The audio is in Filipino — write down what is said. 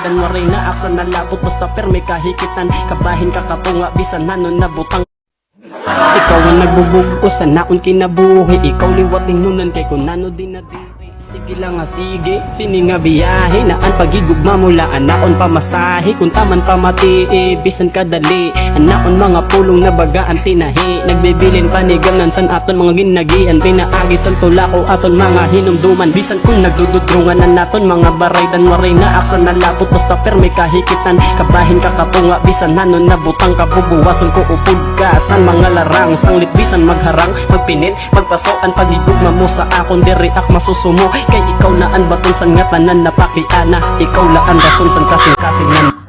Dan waray na aksan na labot basta perme kahikitan. Kabahin kakapunga bisan nanon na butang. Ikaw ang nagbubugos sa naon kinabuhi. Ikaw liwat ning nunan kay kunano din na diri. Sige lang nga sige, sini nga biyahe. Naan pagigugma mula anaon pamasahe. Kung taman pamati, bisan kadali. Anaon mga pulong na bagaan tinahi. Nagbibilin panigamnan san aton mga ginagian. Pinaagi san tulako aton mga hinumduman. Bisan kung nagdududrungan na naton mga baray. Dan waray na aksan na lapot basta perme kahikitan. Kabahin kakapunga bisan nanon na butang. Kabubuwason ko upod ka san mga larang. Sanglit bisan magharang, magpinit, magpasoan. Pagigugma mo sa akon diri ak masusumo. Kay ikaw na ang baton san nga tanan napakiana. Ikaw la ang rason san kasing-kasing nan